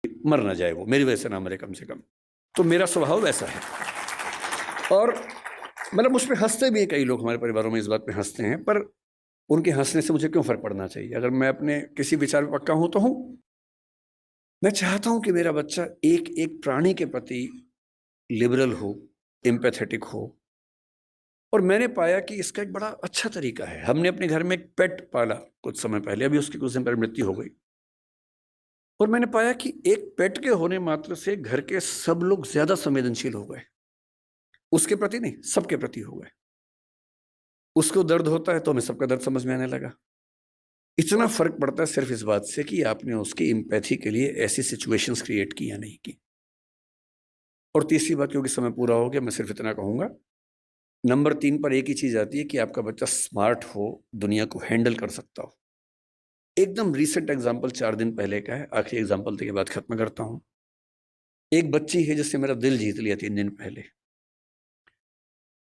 मर ना जाए, वो मेरी वजह से ना मरे कम से कम। तो मेरा स्वभाव वैसा है। और मतलब मुझ पे हंसते भी हैं कई लोग, हमारे परिवारों में इस बात पे हंसते हैं, पर उनके हंसने से मुझे क्यों फर्क पड़ना चाहिए? अगर मैं अपने किसी विचार में पक्का हूं तो हूं। मैं चाहता हूं कि मेरा बच्चा एक एक प्राणी के प्रति लिबरल हो, एम्पैथेटिक हो। और मैंने पाया कि इसका एक बड़ा अच्छा तरीका है। हमने अपने घर में एक पेट पाला कुछ समय पहले, अभी उसकी कुछ दिन पहले मृत्यु हो गई। और मैंने पाया कि एक पेट के होने मात्र से घर के सब लोग ज्यादा संवेदनशील हो गए। उसके प्रति नहीं, सबके प्रति हो गए। उसको दर्द होता है तो हमें सबका दर्द समझ में आने लगा। इतना फर्क पड़ता है सिर्फ इस बात से कि आपने उसकी एम्पैथी के लिए ऐसी सिचुएशंस क्रिएट की या नहीं की। और तीसरी बात, क्योंकि समय पूरा हो गया, मैं सिर्फ इतना कहूंगा, नंबर 3 पर एक ही चीज आती है कि आपका बच्चा स्मार्ट हो, दुनिया को हैंडल कर सकता हो। एकदम रीसेंट एग्जाम्पल 4 दिन पहले का है, आखिरी एग्जाम्पल के बाद खत्म करता हूं। एक बच्ची है जिससे मेरा दिल जीत लिया 3 दिन पहले।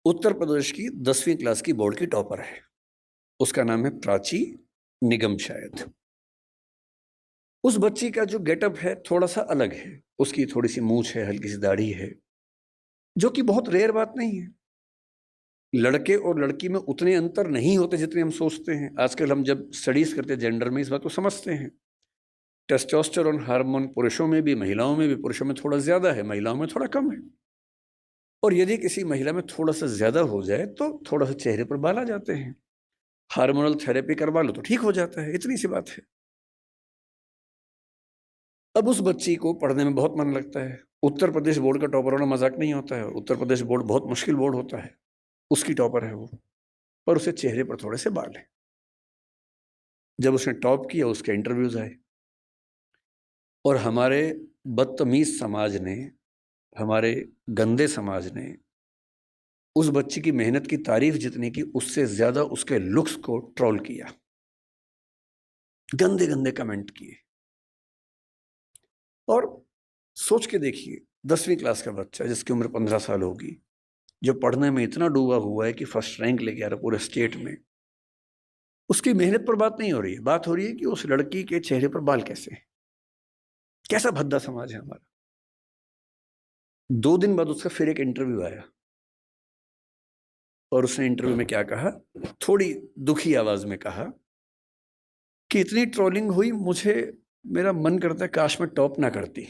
उत्तर प्रदेश की 10वीं क्लास की बोर्ड की टॉपर है। उसका नाम है प्राची निगम शायद। उस बच्ची का जो गेटअप है थोड़ा सा अलग है। उसकी थोड़ी सी मूंछ है, हल्की सी दाढ़ी है, जो कि बहुत रेयर बात नहीं है। लड़के और लड़की में उतने अंतर नहीं होते जितने हम सोचते हैं। आजकल हम जब स्टडीज करते हैं जेंडर में, इस बात को समझते हैं। टेस्टोस्टेरोन हार्मोन पुरुषों में भी, महिलाओं में भी। पुरुषों में थोड़ा ज्यादा है, महिलाओं में थोड़ा कम है। और यदि किसी महिला में थोड़ा सा ज्यादा हो जाए तो थोड़ा सा चेहरे पर बाल आ जाते हैं। हार्मोनल थेरेपी करवा लो तो ठीक हो जाता है, इतनी सी बात है। अब उस बच्ची को पढ़ने में बहुत मन लगता है। उत्तर प्रदेश बोर्ड का टॉपर होना मजाक नहीं होता है। उत्तर प्रदेश बोर्ड बहुत मुश्किल बोर्ड होता है। उसकी टॉपर है वो। पर उसे चेहरे पर थोड़े से बाल है। जब उसने टॉप किया, उसके इंटरव्यूज आए। और हमारे बदतमीज समाज ने, हमारे गंदे समाज ने उस बच्ची की मेहनत की तारीफ जितनी की, उससे ज्यादा उसके लुक्स को ट्रोल किया। गंदे गंदे कमेंट किए। और सोच के देखिए, 10वीं क्लास का बच्चा जिसकी उम्र 15 साल होगी, जो पढ़ने में इतना डूबा हुआ है कि फर्स्ट रैंक लेके आ रहा पूरे स्टेट में, उसकी मेहनत पर बात नहीं हो रही है। बात हो रही है कि उस लड़की के चेहरे पर बाल कैसे हैं। कैसा भद्दा समाज है हमारा। 2 दिन बाद उसका फिर एक इंटरव्यू आया। और उसने इंटरव्यू में क्या कहा, थोड़ी दुखी आवाज में कहा कि इतनी ट्रोलिंग हुई, मुझे, मेरा मन करता है काश मैं टॉप ना करती।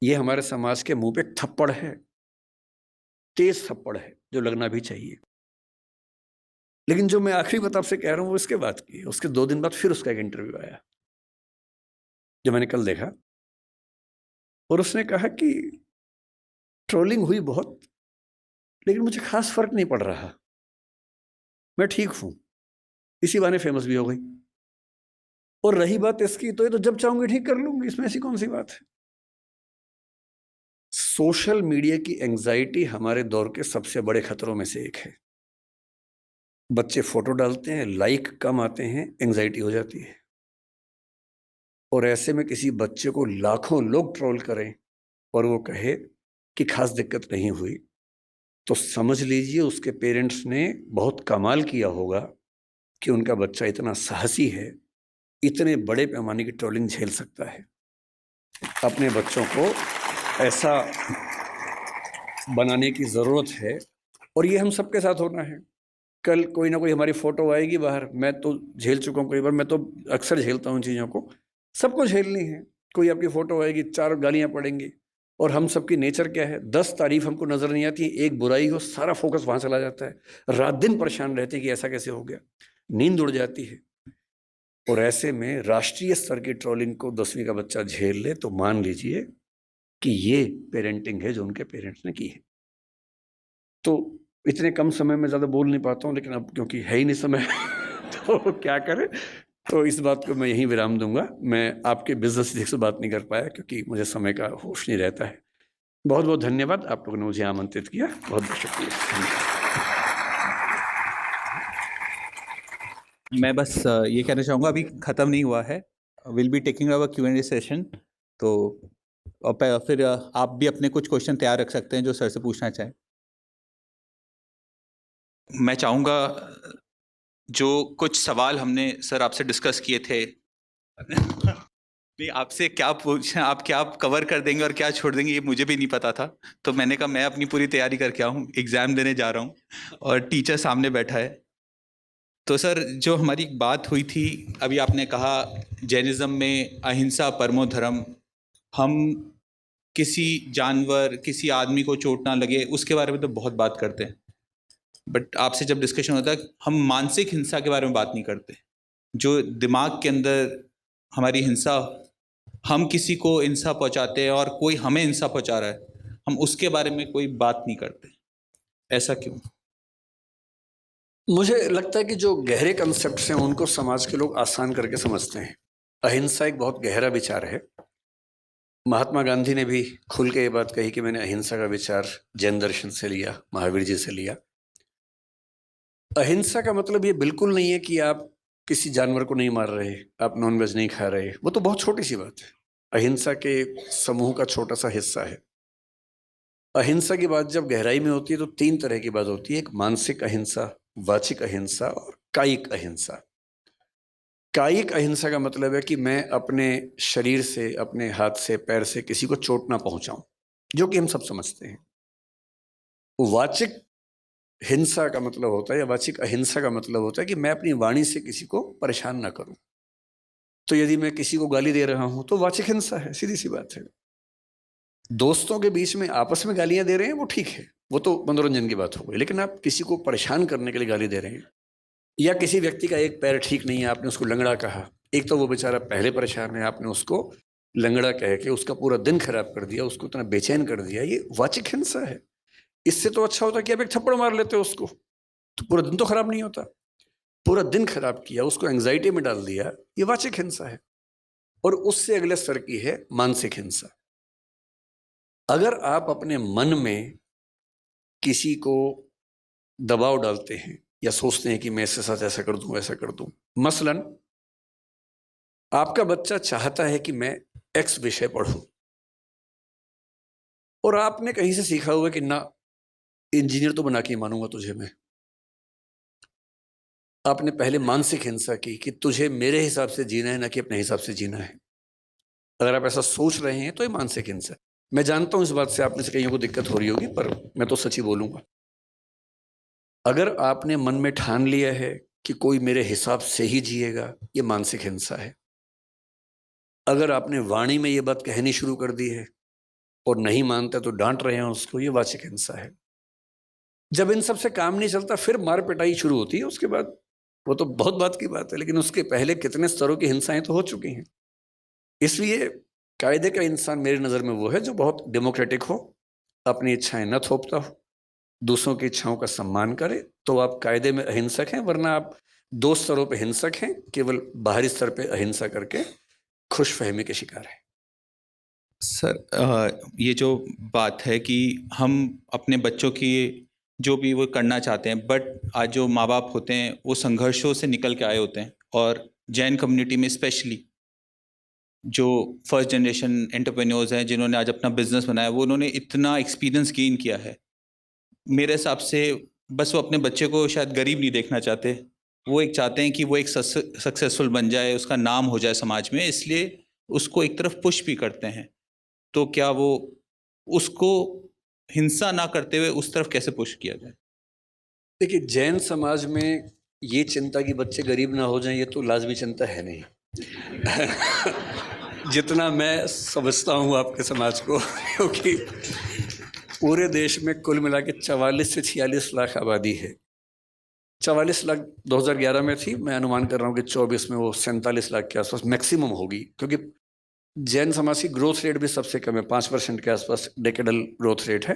ये हमारे समाज के मुंह पे थप्पड़ है, तेज थप्पड़ है, जो लगना भी चाहिए। लेकिन जो मैं आखिरी बात आपसे कह रहा हूं वो इसके बाद की है। उसके 2 दिन बाद फिर उसका एक इंटरव्यू आया, जो मैंने कल देखा। और उसने कहा कि ट्रोलिंग हुई बहुत, लेकिन मुझे खास फर्क नहीं पड़ रहा, मैं ठीक हूं। इसी बहाने फेमस भी हो गई। और रही बात इसकी, तो ये तो जब चाहूंगी ठीक कर लूंगी, इसमें ऐसी कौन सी बात है। सोशल मीडिया की एंजाइटी हमारे दौर के सबसे बड़े खतरों में से एक है। बच्चे फोटो डालते हैं, लाइक कम आते हैं, एंजाइटी हो जाती है। और ऐसे में किसी बच्चे को लाखों लोग ट्रोल करें और वो कहे कि खास दिक्कत नहीं हुई, तो समझ लीजिए उसके पेरेंट्स ने बहुत कमाल किया होगा कि उनका बच्चा इतना साहसी है, इतने बड़े पैमाने की ट्रोलिंग झेल सकता है। अपने बच्चों को ऐसा बनाने की जरूरत है। और ये हम सबके साथ होना है। कल कोई ना कोई हमारी फोटो आएगी बाहर, मैं तो झेल चुका हूँ कई बार, मैं तो अक्सर झेलता हूँ इन चीज़ों को। सबको झेलनी है। कोई आपकी फोटो आएगी, 4 गालियां पड़ेंगी। और हम सबकी नेचर क्या है, 10 तारीफ हमको नजर नहीं आती, एक बुराई हो सारा फोकस वहां चला जाता है। रात दिन परेशान रहते हैं कि ऐसा कैसे हो गया, नींद उड़ जाती है। और ऐसे में राष्ट्रीय स्तर की ट्रोलिंग को 10वीं का बच्चा झेल ले तो मान लीजिए कि ये पेरेंटिंग है जो उनके पेरेंट्स ने की है। तो इतने कम समय में ज्यादा बोल नहीं पाता हूँ, लेकिन अब क्योंकि है ही नहीं समय तो क्या करें। तो इस बात को मैं यहीं विराम दूंगा। मैं आपके बिजनेस से बात नहीं कर पाया क्योंकि मुझे समय का होश नहीं रहता है। बहुत बहुत धन्यवाद, आप लोगों ने मुझे आमंत्रित किया। बहुत बहुत शुक्रिया, धन्यवाद। मैं बस ये कहना चाहूँगा, अभी ख़त्म नहीं हुआ है। Will be taking our Q&A session. तो फिर आप भी अपने कुछ क्वेश्चन तैयार रख सकते हैं जो सर से पूछना चाहें। मैं चाहूँगा जो कुछ सवाल हमने सर आपसे डिस्कस किए थे नहीं, आपसे क्या पूछना, आप क्या कवर कर देंगे और क्या छोड़ देंगे ये मुझे भी नहीं पता था। तो मैंने कहा मैं अपनी पूरी तैयारी करके आऊँ, एग्जाम देने जा रहा हूँ और टीचर सामने बैठा है। तो सर, जो हमारी बात हुई थी, अभी आपने कहा जैनिज्म में अहिंसा परमो धर्म, हम किसी जानवर, किसी आदमी को चोट ना लगे उसके बारे में तो बहुत बात करते हैं, बट आपसे जब डिस्कशन होता है हम मानसिक हिंसा के बारे में बात नहीं करते। जो दिमाग के अंदर हमारी हिंसा, हम किसी को हिंसा पहुंचाते हैं और कोई हमें हिंसा पहुंचा रहा है, हम उसके बारे में कोई बात नहीं करते। ऐसा क्यों? मुझे लगता है कि जो गहरे कंसेप्ट्स हैं उनको समाज के लोग आसान करके समझते हैं। अहिंसा एक बहुत गहरा विचार है। महात्मा गांधी ने भी खुल के ये बात कही कि मैंने अहिंसा का विचार जैन दर्शन से लिया, महावीर जी से लिया। अहिंसा का मतलब ये बिल्कुल नहीं है कि आप किसी जानवर को नहीं मार रहे, आप नॉनवेज नहीं खा रहे, वो तो बहुत छोटी सी बात है, अहिंसा के समूह का छोटा सा हिस्सा है। अहिंसा की बात जब गहराई में होती है तो 3 तरह की बात होती है, एक मानसिक अहिंसा, वाचिक अहिंसा और कायिक अहिंसा। कायिक अहिंसा का मतलब है कि मैं अपने शरीर से, अपने हाथ से, पैर से किसी को चोट ना पहुंचाऊं, जो कि हम सब समझते हैं। वाचिक हिंसा का मतलब होता है, या वाचिक अहिंसा का मतलब होता है कि मैं अपनी वाणी से किसी को परेशान ना करूं। तो यदि मैं किसी को गाली दे रहा हूं तो वाचिक हिंसा है, सीधी सी बात है। दोस्तों के बीच में आपस में गालियां दे रहे हैं वो ठीक है, वो तो मनोरंजन की बात हो गई, लेकिन आप किसी को परेशान करने के लिए गाली दे रहे हैं, या किसी व्यक्ति का एक पैर ठीक नहीं है, आपने उसको लंगड़ा कहा, एक तो वो बेचारा पहले परेशान है, आपने उसको लंगड़ा कह के उसका पूरा दिन खराब कर दिया, उसको इतना बेचैन कर दिया, ये वाचिक हिंसा है। इससे तो अच्छा होता कि आप एक थप्पड़ मार लेते हो उसको, तो पूरा दिन तो खराब नहीं होता। पूरा दिन खराब किया, उसको एंग्जाइटी में डाल दिया, ये वाचिक हिंसा है। और उससे अगले स्तर की है मानसिक हिंसा। अगर आप अपने मन में किसी को दबाव डालते हैं या सोचते हैं कि मैं इसके साथ ऐसा कर दूं, ऐसा कर दूं, मसलन आपका बच्चा चाहता है कि मैं एक्स विषय पढ़ूं और आपने कहीं से सीखा हुआ कि ना, इंजीनियर तो बना के ही मानूंगा तुझे मैं। आपने पहले मानसिक हिंसा की कि तुझे मेरे हिसाब से जीना है, ना कि अपने हिसाब से जीना है। अगर आप ऐसा सोच रहे हैं तो ये मानसिक हिंसा है। मैं जानता हूं इस बात से आप में से कईयों को दिक्कत हो रही होगी, पर मैं तो सच ही बोलूंगा। अगर आपने मन में ठान लिया है कि कोई मेरे हिसाब से ही जिएगा, ये मानसिक हिंसा है। अगर आपने वाणी में ये बात कहनी शुरू कर दी है और नहीं मानता तो डांट रहे हैं उसको, ये वाचिक हिंसा है। जब इन सब से काम नहीं चलता फिर मार पिटाई शुरू होती है, उसके बाद वो तो बहुत बात की बात है, लेकिन उसके पहले कितने स्तरों की हिंसाएं तो हो चुकी हैं। इसलिए कायदे का इंसान मेरी नज़र में वो है जो बहुत डेमोक्रेटिक हो, अपनी इच्छाएं न थोपता हो, दूसरों की इच्छाओं का सम्मान करे, तो आप कायदे में अहिंसक हैं। वरना आप 2 स्तरों पे हिंसक हैं, केवल बाहरी स्तर पे अहिंसा करके खुशफहमी के शिकार हैं। सर, ये जो बात है कि हम अपने बच्चों की जो भी वो करना चाहते हैं, बट आज जो माँ बाप होते हैं वो संघर्षों से निकल के आए होते हैं, और जैन कम्युनिटी में स्पेशली जो फर्स्ट जनरेशन एंटरप्रेन्योर्स हैं जिन्होंने आज अपना बिजनेस बनाया, वो उन्होंने इतना एक्सपीरियंस गेन किया है। मेरे हिसाब से बस वो अपने बच्चे को शायद गरीब नहीं देखना चाहते, वो एक चाहते हैं कि वो एक सक्सेसफुल बन जाए, उसका नाम हो जाए समाज में, इसलिए उसको एक तरफ पुश भी करते हैं। तो क्या वो उसको हिंसा ना करते हुए उस तरफ कैसे पुश किया जाए? देखिए, जैन समाज में ये चिंता कि बच्चे गरीब ना हो जाएं, ये तो लाजमी चिंता है नहीं। जितना मैं समझता हूँ आपके समाज को, क्योंकि पूरे देश में कुल मिला के 44 से 46 लाख आबादी है। 44 लाख 2011 में थी, मैं अनुमान कर रहा हूँ कि 24 में वो 47 लाख के आसपास मैक्सिमम होगी, क्योंकि जैन समाज की ग्रोथ रेट भी सबसे कम है, 5% के आसपास डेकेडल ग्रोथ रेट है।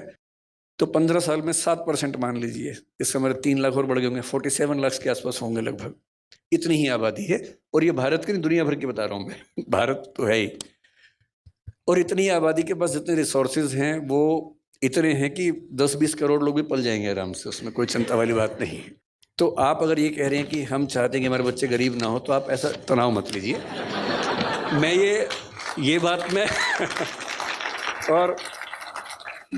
तो 15 साल में 7% मान लीजिए, इस समय 3 लाख और बढ़ गए होंगे, 47 लाख के आसपास होंगे लगभग। इतनी ही आबादी है, और ये भारत की नहीं, दुनिया भर की बता रहा हूँ मैं। भारत तो है ही, और इतनी आबादी के पास जितने रिसोर्सेज हैं वो इतने हैं कि 10-20 करोड़ लोग भी पल जाएंगे आराम से, उसमें कोई चिंता वाली बात नहीं है। तो आप अगर ये कह रहे हैं कि हम चाहते हैं कि हमारे बच्चे गरीब ना हो, तो आप ऐसा तनाव मत लीजिए। मैं ये बात मैं और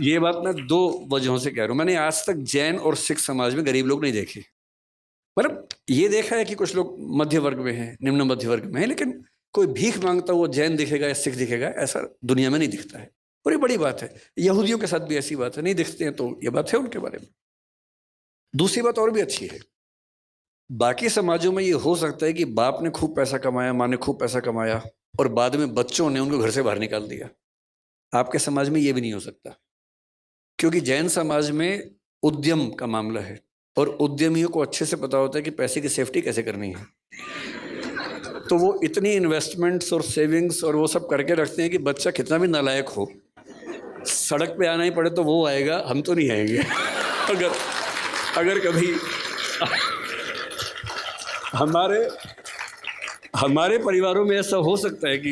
ये बात मैं 2 वजहों से कह रहा हूँ। मैंने आज तक जैन और सिख समाज में गरीब लोग नहीं देखे। मतलब ये देखा है कि कुछ लोग मध्य वर्ग में हैं, निम्न मध्य वर्ग में हैं, लेकिन कोई भीख मांगता हुआ जैन दिखेगा या सिख दिखेगा, ऐसा दुनिया में नहीं दिखता है। और ये बड़ी बात है, यहूदियों के साथ भी ऐसी बात है, नहीं दिखते हैं तो ये बात है उनके बारे में। दूसरी बात और भी अच्छी है, बाकी समाजों में ये हो सकता है कि बाप ने खूब पैसा कमाया, माँ ने खूब पैसा कमाया और बाद में बच्चों ने उनको घर से बाहर निकाल दिया। आपके समाज में ये भी नहीं हो सकता, क्योंकि जैन समाज में उद्यम का मामला है और उद्यमियों को अच्छे से पता होता है कि पैसे की सेफ्टी कैसे करनी है। तो वो इतनी इन्वेस्टमेंट्स और सेविंग्स और वो सब करके रखते हैं कि बच्चा कितना भी नालायक हो, सड़क पे आना ही पड़े तो वो आएगा, हम तो नहीं आएंगे। अगर कभी हमारे परिवारों में ऐसा हो सकता है कि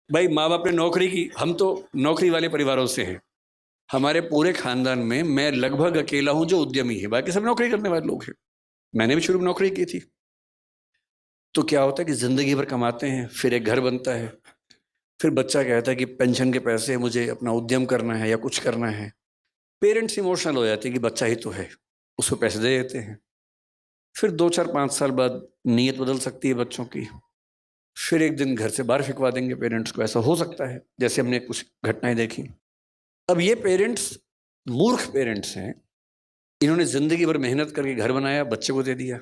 भाई माँ बाप ने नौकरी की, हम तो नौकरी वाले परिवारों से हैं, हमारे पूरे खानदान में मैं लगभग अकेला हूं जो उद्यमी है, बाकी सब नौकरी करने वाले लोग हैं। मैंने भी शुरू में नौकरी की थी। तो क्या होता है कि जिंदगी भर कमाते हैं, फिर एक घर बनता है, फिर बच्चा कहता है कि पेंशन के पैसे मुझे अपना उद्यम करना है या कुछ करना है। पेरेंट्स इमोशनल हो जाते हैं कि बच्चा ही तो है, उसको पैसे दे देते हैं। फिर 2-4-5 साल बाद नीयत बदल सकती है बच्चों की, फिर एक दिन घर से बाहर फिकवा देंगे पेरेंट्स को, ऐसा हो सकता है, जैसे हमने कुछ घटनाएं देखी। अब ये पेरेंट्स मूर्ख पेरेंट्स हैं, इन्होंने जिंदगी भर मेहनत करके घर बनाया, बच्चे को दे दिया,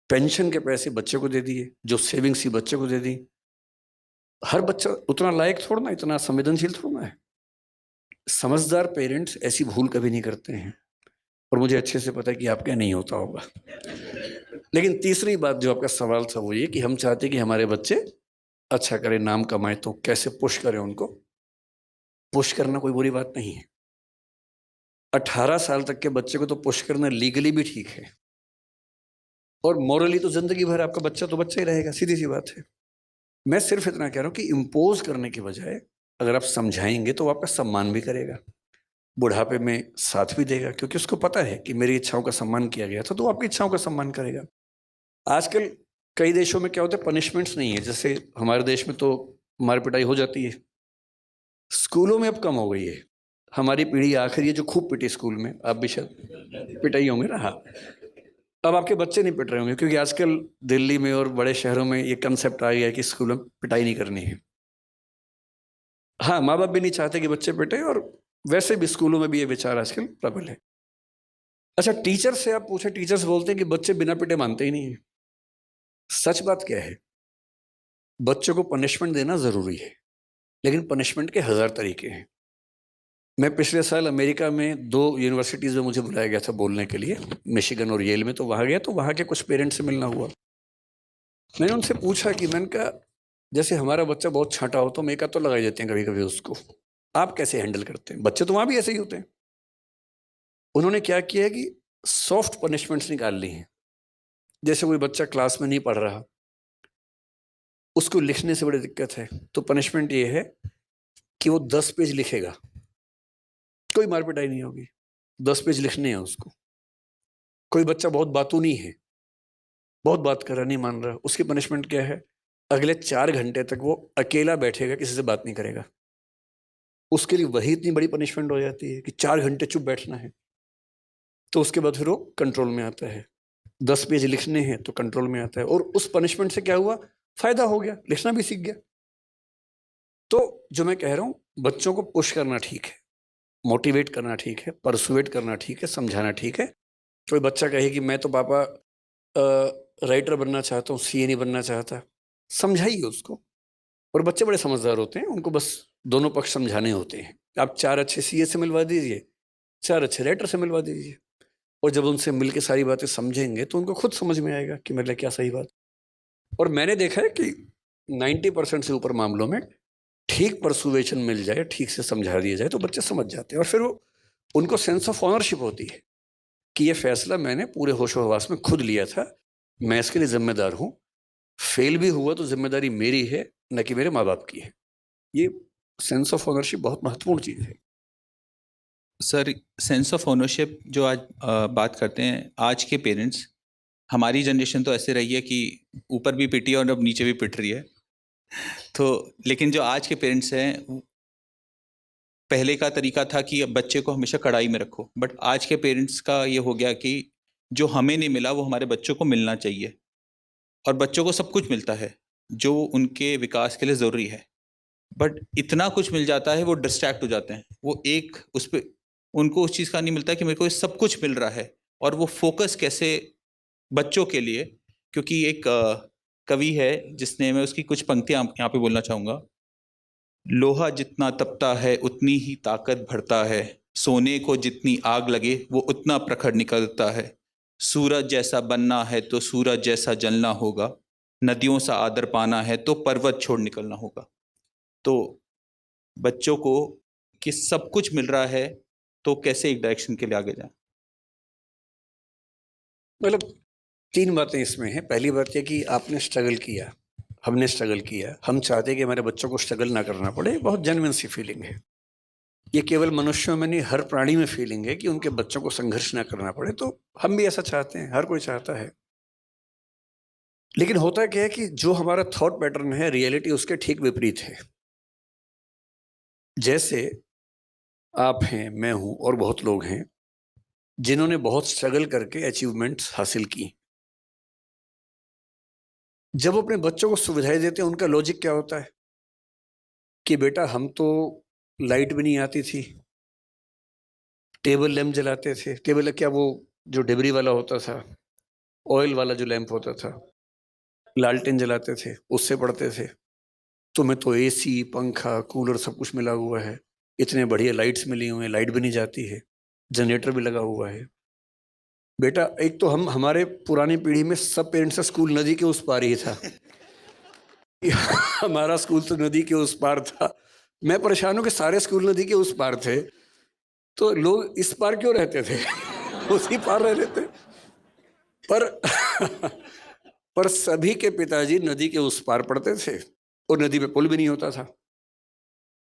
पेंशन के पैसे बच्चे को दे दिए, जो सेविंग्स थी बच्चे को दे दी। हर बच्चा उतना लायक थोड़ा ना, इतना संवेदनशील थोड़ा ना है। समझदार पेरेंट्स ऐसी भूल कभी नहीं करते हैं, और मुझे अच्छे से पता है कि आपके नहीं होता होगा। लेकिन तीसरी बात जो आपका सवाल था वो ये कि हम चाहते कि हमारे बच्चे अच्छा करें, नाम कमाए, तो कैसे पुश करें उनको। पुश करना कोई बुरी बात नहीं है, 18 साल तक के बच्चे को तो पुश करना लीगली भी ठीक है, और मॉरली तो जिंदगी भर आपका बच्चा तो बच्चा ही रहेगा, सीधी सी बात है। मैं सिर्फ इतना कह रहा हूं कि इम्पोज करने के बजाय अगर आप समझाएंगे तो वो आपका सम्मान भी करेगा, बुढ़ापे में साथ भी देगा, क्योंकि उसको पता है कि मेरी इच्छाओं का सम्मान किया गया था, तो वो आपकी इच्छाओं का सम्मान करेगा। आजकल कई देशों में क्या होता है, पनिशमेंट्स नहीं है, जैसे हमारे देश में तो मार पिटाई हो जाती है, स्कूलों में अब कम हो गई है। हमारी पीढ़ी आखिरी है जो खूब पिटी स्कूल में, आप भी शायद पिटाई होंगे ना। हाँ, अब आपके बच्चे नहीं पिट रहे होंगे, क्योंकि आजकल दिल्ली में और बड़े शहरों में ये कंसेप्ट आ गया है कि स्कूलों में पिटाई नहीं करनी है। हाँ, माँ बाप भी नहीं चाहते कि बच्चे पिटे, और वैसे भी स्कूलों में भी ये विचार आजकल प्रबल है। अच्छा, टीचर से आप पूछे, टीचर्स बोलते हैं कि बच्चे बिना पिटे मानते ही नहीं है। सच बात क्या है, बच्चों को पनिशमेंट देना जरूरी है, लेकिन पनिशमेंट के 1000 तरीके हैं। मैं पिछले साल अमेरिका में 2 यूनिवर्सिटीज़ में मुझे बुलाया गया था बोलने के लिए, मिशिगन और येल में, तो वहाँ गया, तो वहाँ के कुछ पेरेंट्स से मिलना हुआ। मैंने उनसे पूछा कि मैंने कहा, जैसे हमारा बच्चा बहुत छांटा हो तो हम एका तो लगा देते हैं कभी कभी उसको, आप कैसे हैंडल करते हैं? बच्चे तो वहाँ भी ऐसे ही होते हैं। उन्होंने क्या किया है कि सॉफ्ट पनिशमेंट्स निकाल ली हैं। जैसे कोई बच्चा क्लास में नहीं पढ़ रहा, उसको लिखने से बड़ी दिक्कत है, तो पनिशमेंट ये है कि वो 10 पेज लिखेगा, कोई मार पिटाई नहीं होगी, 10 पेज लिखने हैं उसको। कोई बच्चा बहुत बातूनी है, बहुत बात कर रहा, नहीं मान रहा, उसकी पनिशमेंट क्या है, अगले 4 घंटे तक वो अकेला बैठेगा, किसी से बात नहीं करेगा। उसके लिए वही इतनी बड़ी पनिशमेंट हो जाती है कि 4 घंटे चुप बैठना है। तो उसके बाद फिर वो कंट्रोल में आता है। 10 पेज लिखने हैं तो कंट्रोल में आता है, और उस पनिशमेंट से क्या हुआ, फायदा हो गया, लिखना भी सीख गया। तो जो मैं कह रहा हूं, बच्चों को पुश करना ठीक है, मोटिवेट करना ठीक है, परसुएट करना ठीक है, समझाना ठीक है। कोई बच्चा कहे कि मैं तो पापा राइटर बनना चाहता हूँ, सीए नहीं बनना चाहता, समझाइए उसको। और बच्चे बड़े समझदार होते हैं, उनको बस दोनों पक्ष समझाने होते हैं। आप 4 अच्छे सीए से मिलवा दीजिए, 4 अच्छे राइटर से मिलवा दीजिए, और जब उनसे मिल के सारी बातें समझेंगे तो उनको खुद समझ में आएगा कि मेरे लिए क्या सही बात। और मैंने देखा है कि 90% से ऊपर मामलों में ठीक परसुएशन मिल जाए, ठीक से समझा दिया जाए, तो बच्चे समझ जाते हैं, और फिर वो उनको सेंस ऑफ ऑनरशिप होती है कि ये फैसला मैंने पूरे होशो हवास में खुद लिया था, मैं इसके लिए जिम्मेदार हूँ, फेल भी हुआ तो जिम्मेदारी मेरी है, न कि मेरे माँ बाप की है। ये सेंस ऑफ ओनरशिप बहुत महत्वपूर्ण चीज़ है। सर, सेंस ऑफ ओनरशिप जो आज बात करते हैं, आज के पेरेंट्स, हमारी जनरेशन तो ऐसे रही है कि ऊपर भी पिटी और अब नीचे भी पिट रही है। तो लेकिन जो आज के पेरेंट्स हैं, पहले का तरीका था कि अब बच्चे को हमेशा कड़ाई में रखो, बट आज के पेरेंट्स का ये हो गया कि जो हमें नहीं मिला वो हमारे बच्चों को मिलना चाहिए, और बच्चों को सब कुछ मिलता है। जो उनके विकास के लिए ज़रूरी है, बट इतना कुछ मिल जाता है वो डिस्ट्रैक्ट हो जाते हैं। वो एक उस पे उनको उस चीज़ का नहीं मिलता कि मेरे को ये सब कुछ मिल रहा है, और वो फोकस कैसे बच्चों के लिए। क्योंकि एक कवि है जिसने, मैं उसकी कुछ पंक्तियाँ यहाँ पे बोलना चाहूँगा। लोहा जितना तपता है उतनी ही ताकत बढ़ता है, सोने को जितनी आग लगे वो उतना प्रखर निकलता है। सूरज जैसा बनना है तो सूरज जैसा जलना होगा, नदियों सा आदर पाना है तो पर्वत छोड़ निकलना होगा। तो बच्चों को कि सब कुछ मिल रहा है, तो कैसे एक डायरेक्शन के लिए आगे जाएं? मतलब 3 बातें इसमें हैं। पहली बात ये कि आपने स्ट्रगल किया, हमने स्ट्रगल किया, हम चाहते हैं कि हमारे बच्चों को स्ट्रगल ना करना पड़े। बहुत जेन्युइन सी फीलिंग है। ये केवल मनुष्यों में नहीं, हर प्राणी में फीलिंग है कि उनके बच्चों को संघर्ष ना करना पड़े। तो हम भी ऐसा चाहते हैं, हर कोई चाहता है। लेकिन होता क्या है कि जो हमारा थॉट पैटर्न है, रियलिटी उसके ठीक विपरीत है। जैसे आप हैं, मैं हूं और बहुत लोग हैं जिन्होंने बहुत स्ट्रगल करके अचीवमेंट्स हासिल की। जब वो अपने बच्चों को सुविधाएं देते हैं, उनका लॉजिक क्या होता है कि बेटा हम तो लाइट भी नहीं आती थी, टेबल लैंप जलाते थे। टेबल क्या, वो जो डिबरी वाला होता था, ऑयल वाला जो लैंप होता था, लालटेन जलाते थे, उससे पढ़ते थे। तुम्हें तो एसी, पंखा, कूलर सब कुछ मिला हुआ है, इतने बढ़िया लाइट्स मिली हुई हैं, लाइट भी नहीं जाती है, जनरेटर भी लगा हुआ है। बेटा एक तो हमारे पुरानी पीढ़ी में सब पेरेंट्स का स्कूल नदी के उस पार ही था। हमारा स्कूल तो नदी के उस पार था। मैं परेशान हूं कि सारे स्कूल नदी के उस पार थे, तो लोग इस पार क्यों रहते थे? उसी पार रह रहे थे। पर पर सभी के पिताजी नदी के उस पार पढ़ते थे, और नदी पे पुल भी नहीं होता था।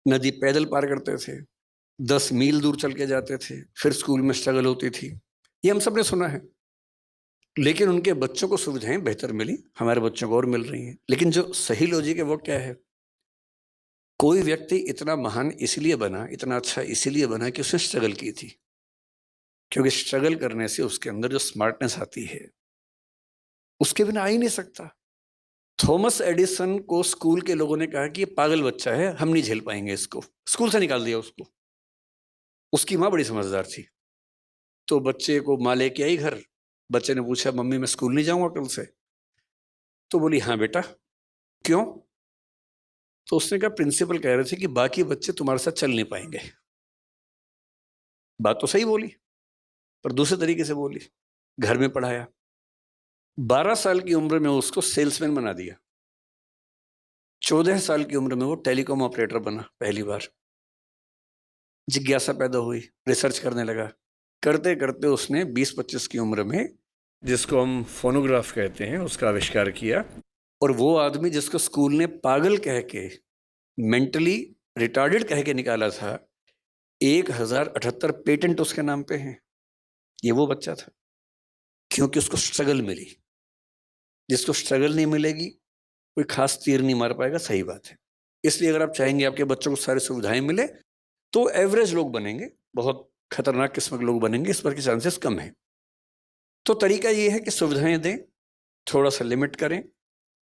नदी पैदल पार करते थे, 10 मील दूर चल के जाते थे, फिर स्कूल में स्ट्रगल होती थी। ये हम सब ने सुना है। लेकिन उनके बच्चों को सुविधाएं बेहतर मिली, हमारे बच्चों को और मिल रही हैं। लेकिन जो सही लॉजिक है वो क्या है? कोई व्यक्ति इतना महान इसलिए बना, इतना अच्छा इसीलिए बना कि उसने स्ट्रगल की थी। क्योंकि स्ट्रगल करने से उसके अंदर जो स्मार्टनेस आती है, उसके बिना आ ही नहीं सकता। थॉमस एडिसन को स्कूल के लोगों ने कहा कि ये पागल बच्चा है, हम नहीं झेल पाएंगे इसको, स्कूल से निकाल दिया उसको। उसकी माँ बड़ी समझदार थी, तो बच्चे को माँ लेके आई घर। बच्चे ने पूछा, मम्मी मैं स्कूल नहीं जाऊंगा कल से? तो बोली, हाँ बेटा, क्यों? तो उसने कहा, प्रिंसिपल कह रहे थे कि बाकी बच्चे तुम्हारे साथ चल नहीं पाएंगे। बात तो सही बोली, पर दूसरे तरीके से बोली। घर में पढ़ाया, 12 साल की उम्र में उसको सेल्समैन बना दिया। 14 साल की उम्र में वो टेलीकॉम ऑपरेटर बना पहली बार। जिज्ञासा पैदा हुई, रिसर्च करने लगा। करते करते उसने 20-25 की उम्र में, जिसको हम फोनोग्राफ कहते हैं, उसका आविष्कार किया। और वो आदमी जिसको स्कूल ने पागल कह के, मेंटली रिटार्डेड कह के निकाला था, 1078 पेटेंट उसके नाम पे हैं। ये वो बच्चा था, क्योंकि उसको स्ट्रगल मिली। जिसको स्ट्रगल नहीं मिलेगी, कोई खास तीर नहीं मार पाएगा। सही बात है। इसलिए अगर आप चाहेंगे आपके बच्चों को सारी सुविधाएं मिले, तो एवरेज लोग बनेंगे, बहुत खतरनाक किस्म के लोग बनेंगे, इस पर के चांसेस कम है। तो तरीका ये है कि सुविधाएं दें, थोड़ा सा लिमिट करें,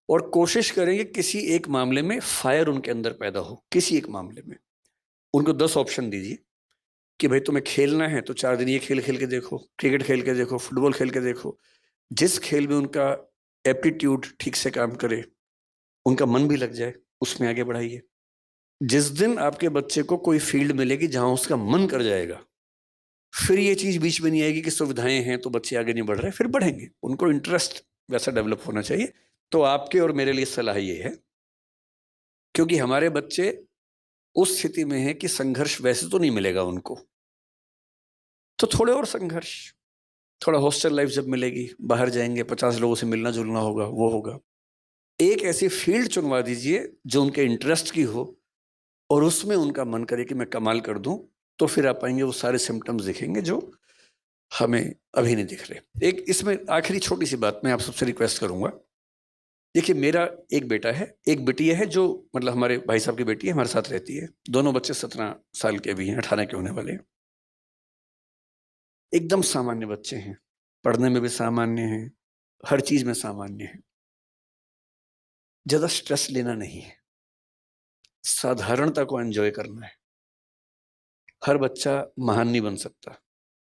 और कोशिश करें कि किसी एक मामले में फायर उनके अंदर पैदा हो। किसी एक मामले में उनको 10 ऑप्शन दीजिए कि भाई तुम्हें खेलना है तो 4 दिन ये खेल खेल के देखो, क्रिकेट खेल के देखो, फुटबॉल खेल के देखो। जिस खेल में उनका एप्टीट्यूड ठीक से काम करे, उनका मन भी लग जाए, उसमें आगे बढ़ाइए। जिस दिन आपके बच्चे को कोई फील्ड मिलेगी जहां उसका मन कर जाएगा, फिर ये चीज बीच में नहीं आएगी कि सुविधाएं हैं तो बच्चे आगे नहीं बढ़ रहे, फिर बढ़ेंगे। उनको इंटरेस्ट वैसा डेवलप होना चाहिए। तो आपके और मेरे लिए सलाह ये है, क्योंकि हमारे बच्चे उस स्थिति में हैं कि संघर्ष वैसे तो नहीं मिलेगा उनको, तो थोड़े और संघर्ष, थोड़ा हॉस्टल लाइफ जब मिलेगी, बाहर जाएंगे, 50 लोगों से मिलना जुलना होगा, वो होगा। एक ऐसी फील्ड चुनवा दीजिए जो उनके इंटरेस्ट की हो, और उसमें उनका मन करे कि मैं कमाल कर दूं, तो फिर आप पाएंगे वो सारे सिम्टम्स दिखेंगे जो हमें अभी नहीं दिख रहे। एक इसमें आखिरी छोटी सी बात मैं आप सबसे रिक्वेस्ट करूंगा। देखिए, मेरा एक बेटा है, एक बिटिया है, जो मतलब हमारे भाई साहब की बेटी है, हमारे साथ रहती है। दोनों बच्चे 17 साल के भी हैं, 18 के होने वाले हैं। एकदम सामान्य बच्चे हैं, पढ़ने में भी सामान्य हैं, हर चीज में सामान्य हैं। ज़्यादा स्ट्रेस लेना नहीं है, साधारणता को एंजॉय करना है। हर बच्चा महान नहीं बन सकता।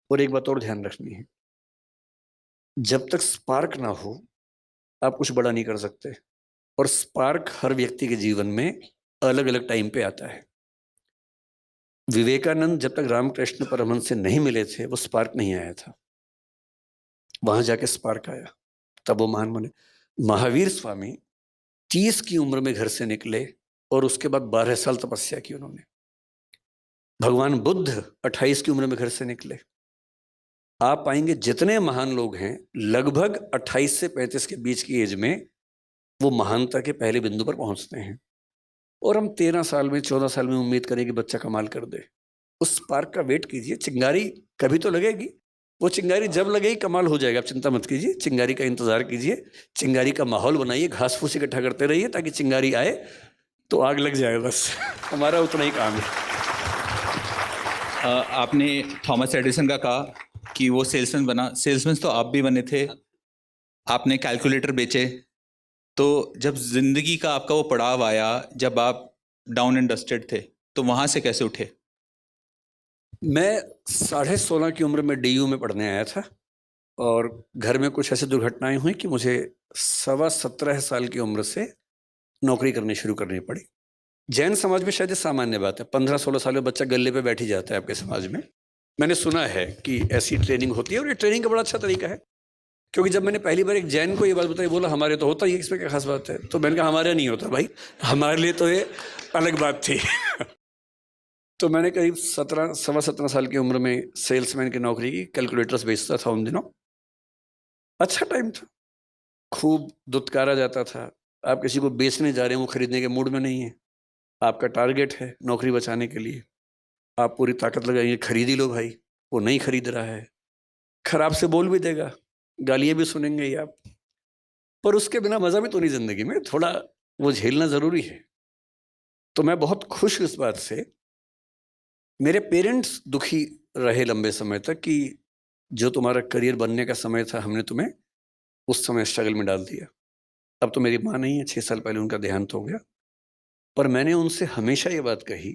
और एक बात और ध्यान रखनी है, जब तक स्पार्क ना हो आप कुछ बड़ा नहीं कर सकते। और स्पार्क हर व्यक्ति के जीवन में अलग अलग टाइम पे आता है। विवेकानंद जब तक रामकृष्ण परमहंस से नहीं मिले थे वो स्पार्क नहीं आया था, वहां जाके स्पार्क आया, तब वो महान बने। महावीर स्वामी 30 की उम्र में घर से निकले और उसके बाद 12 साल तपस्या की उन्होंने। भगवान बुद्ध 28 की उम्र में घर से निकले। आप पाएंगे जितने महान लोग हैं लगभग 28 से 35 के बीच की एज में वो महानता के पहले बिंदु पर पहुंचते हैं। और हम 13 साल में 14 साल में उम्मीद करें कि बच्चा कमाल कर दे। उस स्पार्क का वेट कीजिए, चिंगारी कभी तो लगेगी। वो चिंगारी जब लगेगी कमाल हो जाएगा, आप चिंता मत कीजिए, चिंगारी का इंतजार कीजिए, चिंगारी का माहौल बनाइए, घास फूस इकट्ठा करते रहिए ताकि चिंगारी आए तो आग लग जाए, बस हमारा उतना ही काम है। आपने थॉमस एडिसन का कहा कि वो सेल्समैन बना, सेल्समैन तो आप भी बने थे, आपने कैलकुलेटर बेचे। तो जब जिंदगी का आपका वो पड़ाव आया, जब आप डाउन एंड डस्टेड थे, तो वहां से कैसे उठे? मैं 16.5 की उम्र में DU में पढ़ने आया था और घर में कुछ ऐसी दुर्घटनाएं हुई कि मुझे 17.25 साल की उम्र से नौकरी करनी शुरू करनी पड़ी। जैन समाज में शायद ये सामान्य बात है, 15-16 साल में बच्चा गल्ले पे बैठ ही जाता है आपके समाज में। मैंने सुना है कि ऐसी ट्रेनिंग होती है और ये ट्रेनिंग का बड़ा अच्छा तरीका है। क्योंकि जब मैंने पहली बार एक जैन को ये बात बताई, बोला हमारे तो होता ही है, इसमें क्या खास बात है। तो मैंने कहा हमारे नहीं होता भाई, हमारे लिए तो ये अलग बात थी तो मैंने करीब 17 साल की उम्र में सेल्समैन की नौकरी की, कैलकुलेटर्स बेचता था उन दिनों। अच्छा टाइम था, खूब दुत्कारा जाता था। आप किसी को बेचने जा रहे हैं, वो खरीदने के मूड में नहीं है, आपका टारगेट है नौकरी बचाने के लिए, आप पूरी ताकत लगाएंगे, खरीद ही लो भाई। वो नहीं खरीद रहा है, खराब से बोल भी देगा, गालियां भी सुनेंगे ही आप, पर उसके बिना मजा भी तो नहीं जिंदगी में, थोड़ा वो झेलना जरूरी है। तो मैं बहुत खुश इस बात से, मेरे पेरेंट्स दुखी रहे लंबे समय तक कि जो तुम्हारा करियर बनने का समय था हमने तुम्हें उस समय स्ट्रगल में डाल दिया। अब तो मेरी माँ नहीं है, 6 साल पहले उनका देहांत हो गया, पर मैंने उनसे हमेशा ये बात कही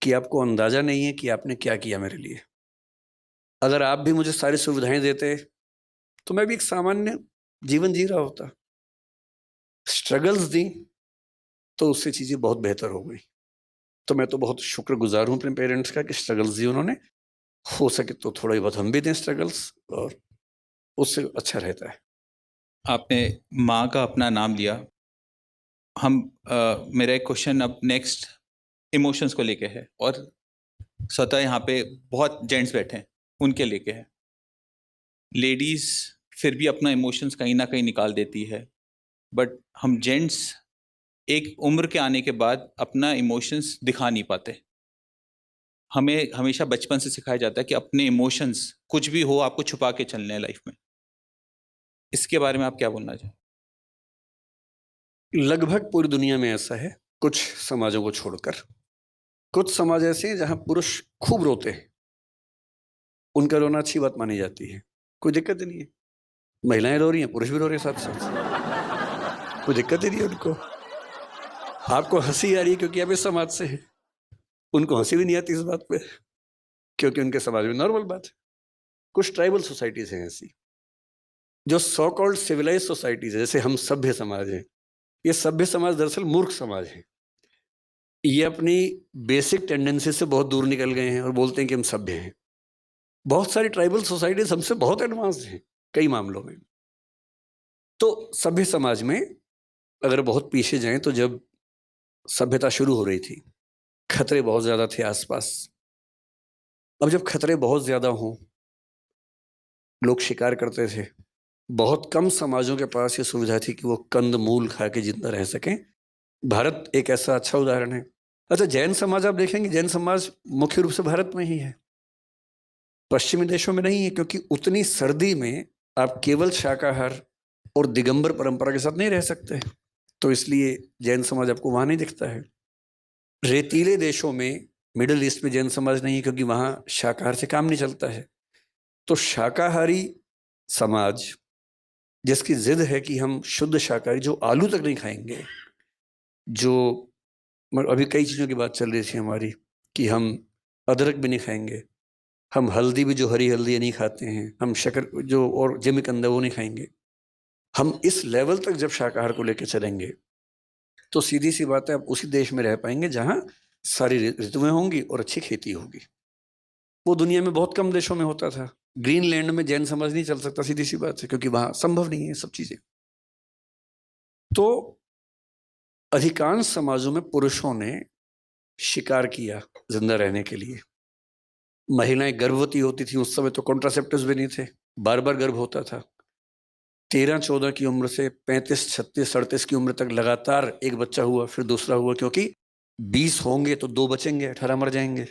कि आपको अंदाजा नहीं है कि आपने क्या किया मेरे लिए। अगर आप भी मुझे सारी सुविधाएं देते तो मैं भी एक सामान्य जीवन जी रहा होता। स्ट्रगल्स दी तो उससे चीजें बहुत बेहतर हो गई। तो मैं तो बहुत शुक्रगुजार हूं अपने पेरेंट्स का कि स्ट्रगल्स दी उन्होंने। हो सके तो थोड़ा ही बहुत हम भी दें स्ट्रगल्स, और उससे अच्छा रहता है। आपने माँ का अपना नाम लिया। हम मेरा एक क्वेश्चन अब नेक्स्ट इमोशंस को लेके है, और स्वतः यहाँ पे बहुत जेंट्स बैठे हैं, उनके लेके है। लेडीज फिर भी अपना इमोशंस कहीं ना कहीं निकाल देती है, बट हम जेंट्स एक उम्र के आने के बाद अपना इमोशंस दिखा नहीं पाते। हमें हमेशा बचपन से सिखाया जाता है कि अपने इमोशंस कुछ भी हो आपको छुपा के चलने हैं लाइफ में। इसके बारे में आप क्या बोलना चाहें? लगभग पूरी दुनिया में ऐसा है, कुछ समाजों को छोड़कर। कुछ समाज ऐसे हैं जहां पुरुष खूब रोते हैं, उनका रोना अच्छी बात मानी जाती है, कोई दिक्कत नहीं है। महिलाएं रो रही हैं, पुरुष भी रो रहे हैं साथ साथ, कोई दिक्कत ही नहीं है उनको। आपको हंसी आ रही है क्योंकि आप इस समाज से हैं, उनको हंसी भी नहीं आती इस बात पे क्योंकि उनके समाज में नॉर्मल बात है। कुछ ट्राइबल सोसाइटीज हैं ऐसी, जो सो कॉल्ड सिविलाइज सोसाइटीज है, जैसे हम सभ्य समाज हैं। ये सभ्य समाज दरअसल मूर्ख समाज है। ये अपनी बेसिक टेंडेंसी से बहुत दूर निकल गए हैं और बोलते हैं कि हम सभ्य हैं। बहुत सारी ट्राइबल सोसाइटीज हमसे बहुत एडवांस हैं कई मामलों में। तो सभ्य समाज में अगर बहुत पीछे जाएं तो जब सभ्यता शुरू हो रही थी, खतरे बहुत ज्यादा थे आसपास। अब जब खतरे बहुत ज्यादा हों, लोग शिकार करते थे। बहुत कम समाजों के पास ये सुविधा थी कि वो कंद मूल खा के जिंदा रह सकें। भारत एक ऐसा अच्छा उदाहरण है। अच्छा, जैन समाज आप देखेंगे, जैन समाज मुख्य रूप से भारत में ही है, पश्चिमी देशों में नहीं है, क्योंकि उतनी सर्दी में आप केवल शाकाहार और दिगंबर परंपरा के साथ नहीं रह सकते। तो इसलिए जैन समाज आपको वहां नहीं दिखता है। रेतीले देशों में, मिडिल ईस्ट में जैन समाज नहीं है क्योंकि वहां शाकाहार से काम नहीं चलता है। तो शाकाहारी समाज जिसकी जिद है कि हम शुद्ध शाकाहारी, जो आलू तक नहीं खाएंगे, जो अभी कई चीज़ों की बात चल रही थी हमारी कि हम अदरक भी नहीं खाएंगे, हम हल्दी भी, जो हरी हल्दी नहीं खाते हैं, हम शक्कर जो और जिमीकंद वो नहीं खाएंगे। हम इस लेवल तक जब शाकाहार को लेकर चलेंगे तो सीधी सी बात है, आप उसी देश में रह पाएंगे जहां सारी ऋतुएं होंगी और अच्छी खेती होगी। वो दुनिया में बहुत कम देशों में होता था। ग्रीनलैंड में जैन समाज नहीं चल सकता, सीधी सी बात है, क्योंकि वहां संभव नहीं है सब चीजें। तो अधिकांश समाजों में पुरुषों ने शिकार किया जिंदा रहने के लिए। महिलाएं गर्भवती होती थी, उस समय तो कॉन्ट्रासेप्टिव्स भी नहीं थे, बार बार गर्भ होता था। 13-14 की उम्र से 35, 36, 38 की उम्र तक लगातार एक बच्चा हुआ, फिर दूसरा हुआ, क्योंकि 20 होंगे तो 2 बचेंगे, 18 मर जाएंगे।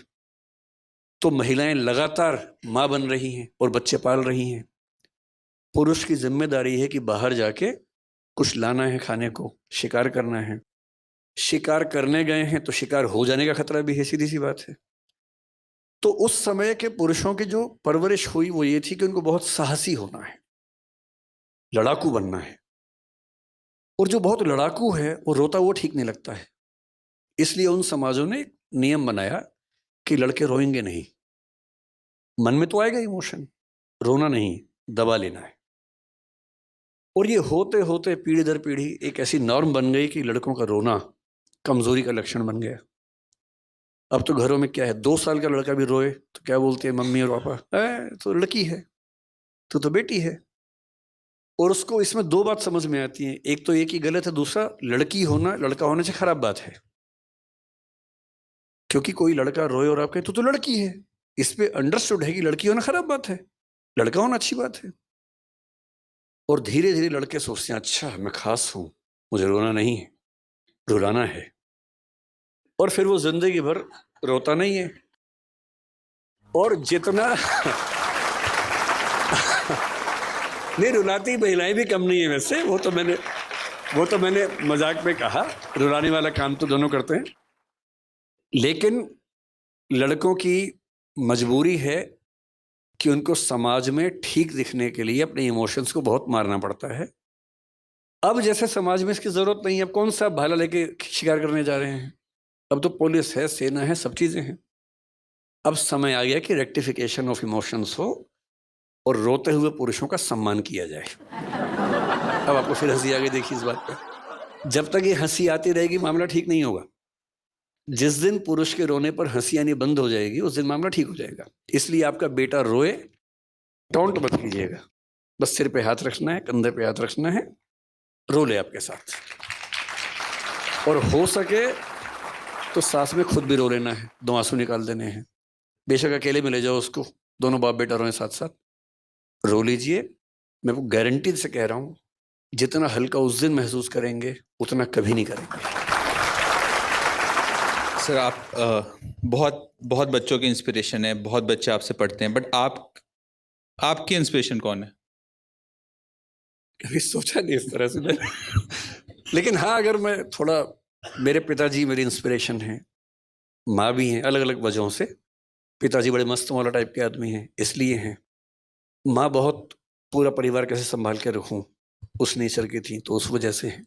तो महिलाएं लगातार मां बन रही हैं और बच्चे पाल रही हैं। पुरुष की जिम्मेदारी है कि बाहर जाके कुछ लाना है खाने को, शिकार करना है। शिकार करने गए हैं तो शिकार हो जाने का खतरा भी है, सीधी सी बात है। तो उस समय के पुरुषों की जो परवरिश हुई वो ये थी कि उनको बहुत साहसी होना है, लड़ाकू बनना है। और जो बहुत लड़ाकू है वो रोता वो ठीक नहीं लगता है। इसलिए उन समाजों ने एक नियम बनाया कि लड़के रोएंगे नहीं। मन में तो आएगा इमोशन, रोना नहीं, दबा लेना है। और ये होते होते पीढ़ी दर पीढ़ी एक ऐसी नॉर्म बन गई कि लड़कों का रोना कमजोरी का लक्षण बन गया। अब तो घरों में क्या है, 2 साल का लड़का भी रोए तो क्या बोलते हैं मम्मी और पापा, तो लड़की है, तो बेटी है। और उसको इसमें 2 बात समझ में आती है, एक तो ये कि गलत है, दूसरा लड़की होना लड़का होने से खराब बात है। क्योंकि कोई लड़का रोए और आप कहें तो लड़की है, इस पे अंडरस्टूड है कि लड़की होना खराब बात है, लड़का होना अच्छी बात है। और धीरे धीरे लड़के सोचते हैं अच्छा मैं खास हूं, मुझे रोना नहीं है, रुलाना है। और फिर वो जिंदगी भर रोता नहीं है। और जितना नहीं, रुलाती महिलाएं भी कम नहीं है वैसे, वो तो मैंने मजाक में कहा, रुलाने वाला काम तो दोनों करते हैं। लेकिन लड़कों की मजबूरी है कि उनको समाज में ठीक दिखने के लिए अपने इमोशंस को बहुत मारना पड़ता है। अब जैसे समाज में इसकी जरूरत नहीं है, अब कौन सा भाला लेके शिकार करने जा रहे हैं, अब तो पुलिस है, सेना है, सब चीजें हैं। अब समय आ गया कि रेक्टिफिकेशन ऑफ इमोशंस हो और रोते हुए पुरुषों का सम्मान किया जाए। अब आपको फिर हंसी आ गई, देखिए इस बात पर। जब तक ये हंसी आती रहेगी मामला ठीक नहीं होगा। जिस दिन पुरुष के रोने पर हंसी आनी बंद हो जाएगी उस दिन मामला ठीक हो जाएगा। इसलिए आपका बेटा रोए, टोंट मत कीजिएगा, बस सिर पे हाथ रखना है, कंधे पे हाथ रखना है, रो ले आपके साथ। और हो सके तो साथ में खुद भी रो लेना है, 2 आंसू निकाल देने हैं। बेशक अकेले में ले जाओ उसको, दोनों बाप बेटा रोए साथ साथ, रो लीजिए। मैं वो गारंटी से कह रहा हूं, जितना हल्का उस दिन महसूस करेंगे उतना कभी नहीं करेंगे। सर आप बहुत बहुत बच्चों की इंस्पिरेशन है, बहुत बच्चे आपसे पढ़ते हैं, बट आपकी इंस्पिरेशन कौन है? कभी सोचा नहीं इस तरह से मैंने। लेकिन हाँ, अगर मैं थोड़ा, मेरे पिताजी मेरी इंस्पिरेशन हैं, माँ भी हैं, अलग अलग वजहों से। पिताजी बड़े मस्त मौला टाइप के आदमी हैं, इसलिए हैं। माँ बहुत पूरा परिवार कैसे संभाल के रखूं उस नेचर की थी, तो उस वजह से है।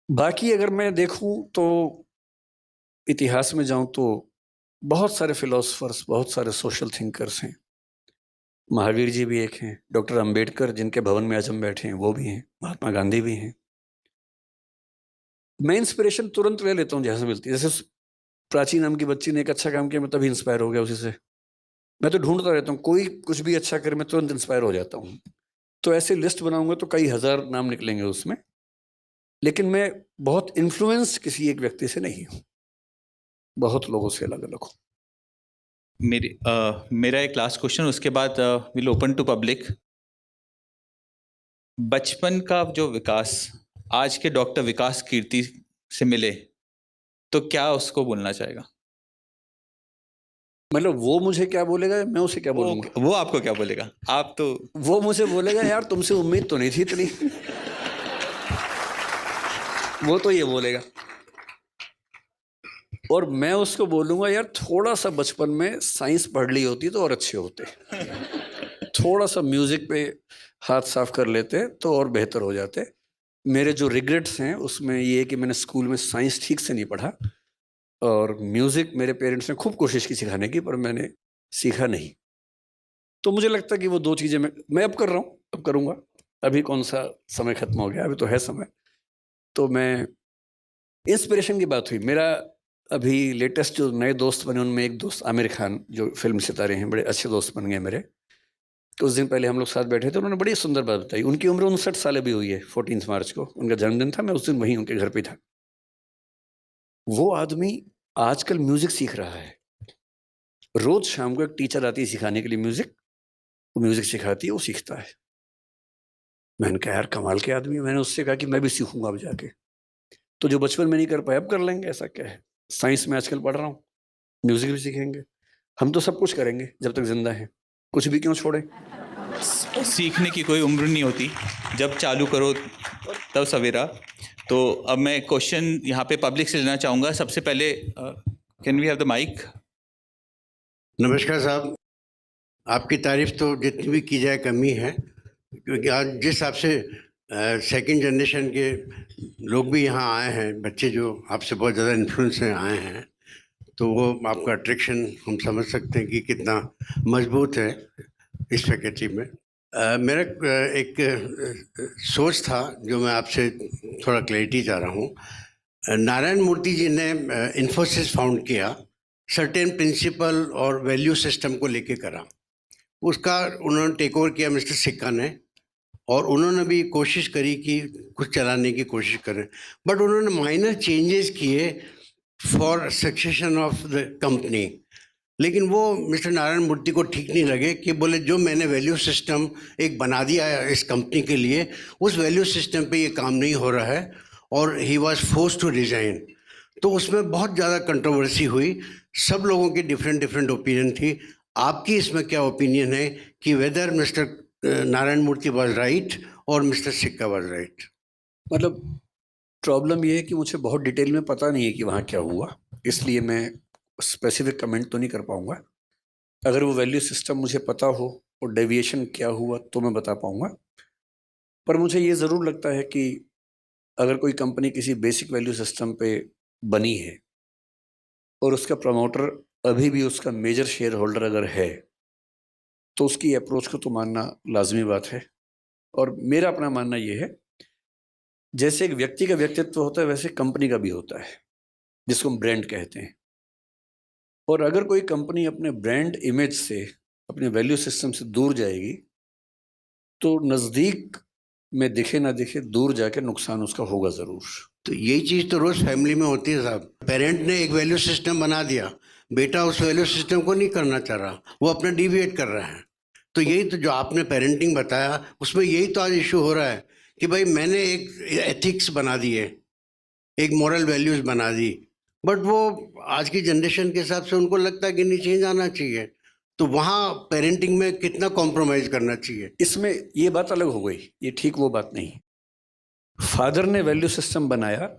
बाकी अगर मैं देखूं तो इतिहास में जाऊं तो बहुत सारे फिलोसफर्स, बहुत सारे सोशल थिंकर्स हैं। महावीर जी भी एक हैं, डॉक्टर अंबेडकर जिनके भवन में आज हम बैठे हैं वो भी हैं, महात्मा गांधी भी हैं। मैं इंस्पिरेशन तुरंत ले लेता हूँ जहाँ से मिलती है। जैसे प्राची नाम की बच्ची ने एक अच्छा काम किया, मैं तभी इंस्पायर हो गया उसी से। मैं तो ढूंढता रहता हूँ, कोई कुछ भी अच्छा करे मैं तुरंत इंस्पायर हो जाता हूँ। तो ऐसे लिस्ट बनाऊंगा तो कई हजार नाम निकलेंगे उसमें। लेकिन मैं बहुत इन्फ्लुएंस किसी एक व्यक्ति से नहीं हूँ, बहुत लोगों से अलग अलग हूँ। मेरा एक लास्ट क्वेश्चन, उसके बाद विल ओपन टू पब्लिक। बचपन का जो विकास आज के डॉक्टर विकास कीर्ति से मिले तो क्या उसको बोलना चाहेगा? मतलब वो मुझे क्या बोलेगा, मैं उसे क्या बोलूंगा? वो आपको क्या बोलेगा? आप तो, वो मुझे बोलेगा यार तुमसे उम्मीद तो नहीं थी इतनी। वो तो ये बोलेगा। और मैं उसको बोलूंगा यार थोड़ा सा बचपन में साइंस पढ़ ली होती तो और अच्छे होते। थोड़ा सा म्यूजिक पे हाथ साफ कर लेते तो और बेहतर हो जाते। मेरे जो रिग्रेट्स हैं उसमें ये है कि मैंने स्कूल में साइंस ठीक से नहीं पढ़ा, और म्यूजिक मेरे पेरेंट्स ने खूब कोशिश की सिखाने की, पर मैंने सीखा नहीं। तो मुझे लगता है कि वो दो चीजें मैं अब कर रहा हूँ, अब करूंगा। अभी कौन सा समय खत्म हो गया, अभी तो है समय। तो मैं, इंस्पिरेशन की बात हुई, मेरा अभी लेटेस्ट जो नए दोस्त बने उनमें एक दोस्त आमिर खान, जो फिल्म सितारे हैं, बड़े अच्छे दोस्त बन गए मेरे। कुछ दिन पहले हम लोग साथ बैठे थे, उन्होंने बड़ी सुंदर बात बताई। उनकी उम्र 59 साल अभी हुई है, 14 मार्च को उनका जन्मदिन था। मैं उस दिन वहीं उनके घर पे था। वो आदमी आजकल म्यूजिक सीख रहा है। रोज शाम को एक टीचर आती है सिखाने के लिए म्यूजिक, वो म्यूजिक सिखाती है, वो सीखता है। मैंने कहा यार कमाल के आदमी है। मैंने उससे कहा कि मैं भी सीखूंगा अब जाके। तो जो बचपन में नहीं कर पाए अब कर लेंगे, ऐसा क्या है। साइंस में आजकल पढ़ रहा हूँ, म्यूजिक भी सीखेंगे। हम तो सब कुछ करेंगे जब तक जिंदा है, कुछ भी क्यों छोड़े। सीखने की कोई उम्र नहीं होती, जब चालू करो तब सवेरा। तो अब मैं क्वेश्चन यहाँ पे पब्लिक से लेना चाहूँगा। सबसे पहले can we have the mic? नमस्कार साहब, आपकी तारीफ तो जितनी भी की जाए कमी है, क्योंकि आज जिस हिसाब से सेकंड जनरेशन के लोग भी यहाँ आए हैं, बच्चे जो आपसे बहुत ज़्यादा इन्फ्लुएंस से आए हैं, तो वो आपका अट्रैक्शन हम समझ सकते हैं कि कितना मजबूत है इस फैकल्टी में। मेरा एक सोच था जो मैं आपसे थोड़ा क्लैरिटी चाह रहा हूँ। नारायण मूर्ति जी ने इन्फोसिस फाउंड किया, सर्टेन प्रिंसिपल और वैल्यू सिस्टम को लेके करा। उसका उन्होंने टेक ओवर किया मिस्टर सिक्का ने, और उन्होंने भी कोशिश करी कि कुछ चलाने की कोशिश करें, बट उन्होंने माइनर चेंजेस किए for succession of the company. लेकिन वो मिस्टर नारायण मूर्ति को ठीक नहीं लगे कि बोले जो मैंने वैल्यू सिस्टम एक बना दिया है इस कंपनी के लिए, उस वैल्यू सिस्टम पे ये काम नहीं हो रहा है, और he was forced to resign. तो उसमें बहुत ज़्यादा कंट्रोवर्सी हुई, सब लोगों की डिफरेंट डिफरेंट ओपिनियन थी। आपकी इसमें क्या ओपिनियन है कि whether mister Narayana Murthy was right और मिस्टर सिक्का वॉज राइट? मतलब प्रॉब्लम ये है कि मुझे बहुत डिटेल में पता नहीं है कि वहाँ क्या हुआ, इसलिए मैं स्पेसिफिक कमेंट तो नहीं कर पाऊंगा। अगर वो वैल्यू सिस्टम मुझे पता हो और डेविएशन क्या हुआ तो मैं बता पाऊंगा। पर मुझे ये ज़रूर लगता है कि अगर कोई कंपनी किसी बेसिक वैल्यू सिस्टम पे बनी है और उसका प्रमोटर अभी भी उसका मेजर शेयर होल्डर अगर है, तो उसकी अप्रोच को तो मानना लाजमी बात है। और मेरा अपना मानना ये है, जैसे एक व्यक्ति का व्यक्तित्व होता है वैसे कंपनी का भी होता है, जिसको हम ब्रांड कहते हैं। और अगर कोई कंपनी अपने ब्रांड इमेज से, अपने वैल्यू सिस्टम से दूर जाएगी, तो नज़दीक में दिखे ना दिखे दूर जाके नुकसान उसका होगा ज़रूर। तो यही चीज़ तो रोज़ फैमिली में होती है साहब। पेरेंट ने एक वैल्यू सिस्टम बना दिया, बेटा उस वैल्यू सिस्टम को नहीं करना चाह रहा, वो अपना डिविएट कर रहा है। तो यही तो जो आपने पेरेंटिंग बताया, उसमें यही तो आज इशू हो रहा है कि भाई मैंने एक एथिक्स बना दिए, एक मॉरल वैल्यूज़ बना दी, बट वो आज की जनरेशन के हिसाब से उनको लगता है कि नहीं, चेंज आना चाहिए। तो वहाँ पेरेंटिंग में कितना कॉम्प्रोमाइज़ करना चाहिए? इसमें ये बात अलग हो गई, ये ठीक वो बात नहीं। फादर ने वैल्यू सिस्टम बनाया,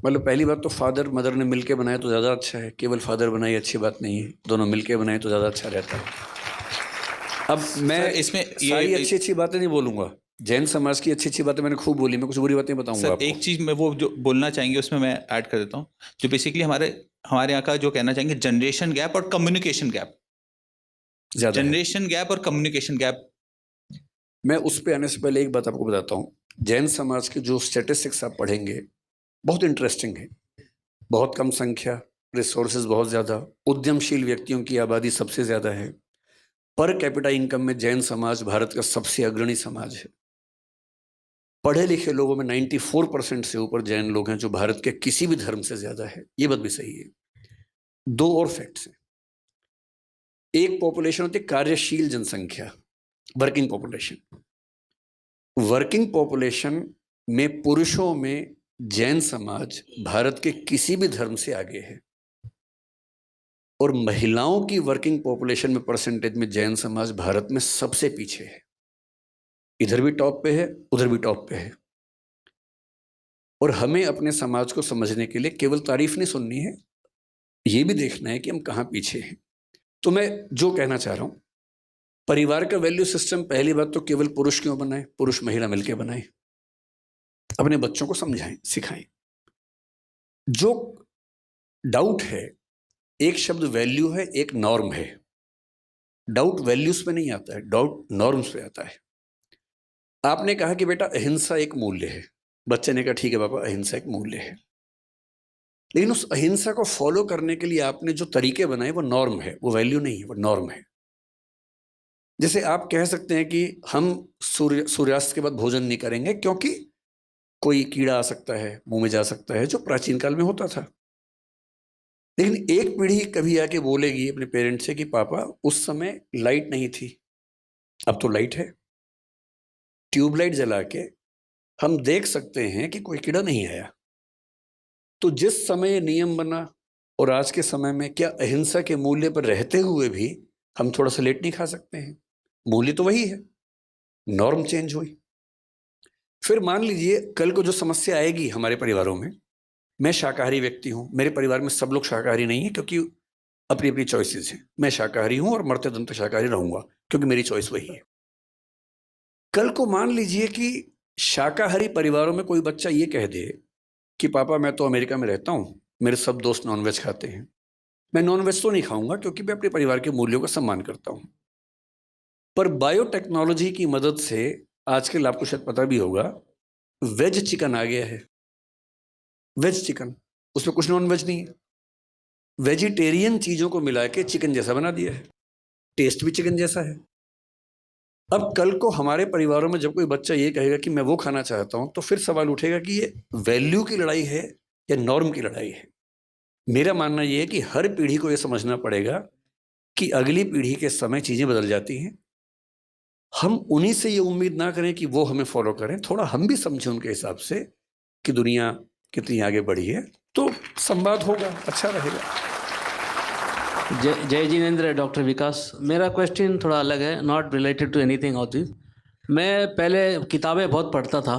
मतलब पहली बात तो फादर मदर ने मिलके बनाया तो ज़्यादा अच्छा है। केवल फादर बनाई अच्छी बात नहीं है, दोनों मिलके बनाए तो ज़्यादा अच्छा रहता है। अब मैं इसमें सारी अच्छी अच्छी बातें नहीं बोलूँगा, जैन समाज की अच्छी अच्छी बातें मैंने खूब बोली, मैं कुछ बुरी बातें बताऊंगा सर आपको। एक चीज़ मैं वो जो बोलना चाहेंगे उसमें मैं ऐड कर देता हूँ, जो बेसिकली हमारे यहाँ का जो कहना चाहेंगे जनरेशन गैप और कम्युनिकेशन गैप। ज़्यादा है। जनरेशन गैप और कम्युनिकेशन गैप। मैं उस पे आने से पहले एक बात आपको बताता हूँ। जैन समाज के जो स्टेटिस्टिक्स आप पढ़ेंगे बहुत इंटरेस्टिंग है। बहुत कम संख्या, रिसोर्सेज बहुत ज़्यादा, उद्यमशील व्यक्तियों की आबादी सबसे ज़्यादा है। पर कैपिटा इनकम में जैन समाज भारत का सबसे अग्रणी समाज है। पढ़े लिखे लोगों में 94% से ऊपर जैन लोग हैं, जो भारत के किसी भी धर्म से ज़्यादा है। ये बात भी सही है। दो और फैक्ट्स हैं। एक पॉपुलेशन होती है कार्यशील जनसंख्या, वर्किंग पॉपुलेशन। वर्किंग पॉपुलेशन में पुरुषों में जैन समाज भारत के किसी भी धर्म से आगे है, और महिलाओं की वर्किंग पॉपुलेशन में परसेंटेज में जैन समाज भारत में सबसे पीछे है। इधर भी टॉप पे है, उधर भी टॉप पे है। और हमें अपने समाज को समझने के लिए केवल तारीफ नहीं सुननी है, ये भी देखना है कि हम कहाँ पीछे हैं। तो मैं जो कहना चाह रहा हूँ, परिवार का वैल्यू सिस्टम पहली बात तो केवल पुरुष क्यों बनाए, पुरुष महिला मिलकर बनाए, अपने बच्चों को समझाएं, सिखाएं। जो डाउट है, एक शब्द वैल्यू है, एक नॉर्म है। डाउट वैल्यूज पे नहीं आता है, डाउट नॉर्म्स पे आता है। आपने कहा कि बेटा अहिंसा एक मूल्य है, बच्चे ने कहा ठीक है पापा अहिंसा एक मूल्य है, लेकिन उस अहिंसा को फॉलो करने के लिए आपने जो तरीके बनाए वो नॉर्म है, वो वैल्यू नहीं है, वो नॉर्म है। जैसे आप कह सकते हैं कि हम सूर्यास्त के बाद भोजन नहीं करेंगे क्योंकि कोई कीड़ा आ सकता है, मुंह में जा सकता है, जो प्राचीन काल में होता था। लेकिन एक पीढ़ी कभी आके बोलेगी अपने पेरेंट्स से कि पापा उस समय लाइट नहीं थी, अब तो लाइट है, ट्यूबलाइट जला के हम देख सकते हैं कि कोई कीड़ा नहीं आया। तो जिस समय ये नियम बना और आज के समय में क्या अहिंसा के मूल्य पर रहते हुए भी हम थोड़ा सा लेट नहीं खा सकते हैं? मूल्य तो वही है, नॉर्म चेंज हुई। फिर मान लीजिए कल को जो समस्या आएगी हमारे परिवारों में, मैं शाकाहारी व्यक्ति हूं, मेरे परिवार में सब लोग शाकाहारी नहीं है क्योंकि अपनी अपनी चॉइसेस हैं। मैं शाकाहारी हूं और मरते दम तक शाकाहारी रहूंगा क्योंकि मेरी चॉइस वही है। कल को मान लीजिए कि शाकाहारी परिवारों में कोई बच्चा ये कह दे कि पापा मैं तो अमेरिका में रहता हूँ, मेरे सब दोस्त नॉनवेज खाते हैं, मैं नॉनवेज तो नहीं खाऊंगा क्योंकि मैं अपने परिवार के मूल्यों का सम्मान करता हूँ। पर बायोटेक्नोलॉजी की मदद से आजकल आपको शायद पता भी होगा, वेज चिकन आ गया है। वेज चिकन, उसमें कुछ नॉन वेज नहीं है, वेजिटेरियन चीजों को मिला के चिकन जैसा बना दिया है, टेस्ट भी चिकन जैसा है। अब कल को हमारे परिवारों में जब कोई बच्चा ये कहेगा कि मैं वो खाना चाहता हूं, तो फिर सवाल उठेगा कि ये वैल्यू की लड़ाई है या नॉर्म की लड़ाई है। मेरा मानना यह है कि हर पीढ़ी को यह समझना पड़ेगा कि अगली पीढ़ी के समय चीजें बदल जाती हैं। हम उन्हीं से ये उम्मीद ना करें कि वो हमें फॉलो करें, थोड़ा हम भी समझें उनके हिसाब से कि दुनिया कितनी आगे बढ़ी है, तो संवाद होगा, अच्छा रहेगा। जय जिनेंद्र, डॉक्टर विकास। मेरा क्वेश्चन थोड़ा अलग है, not related to anything of this. मैं पहले किताबें बहुत पढ़ता था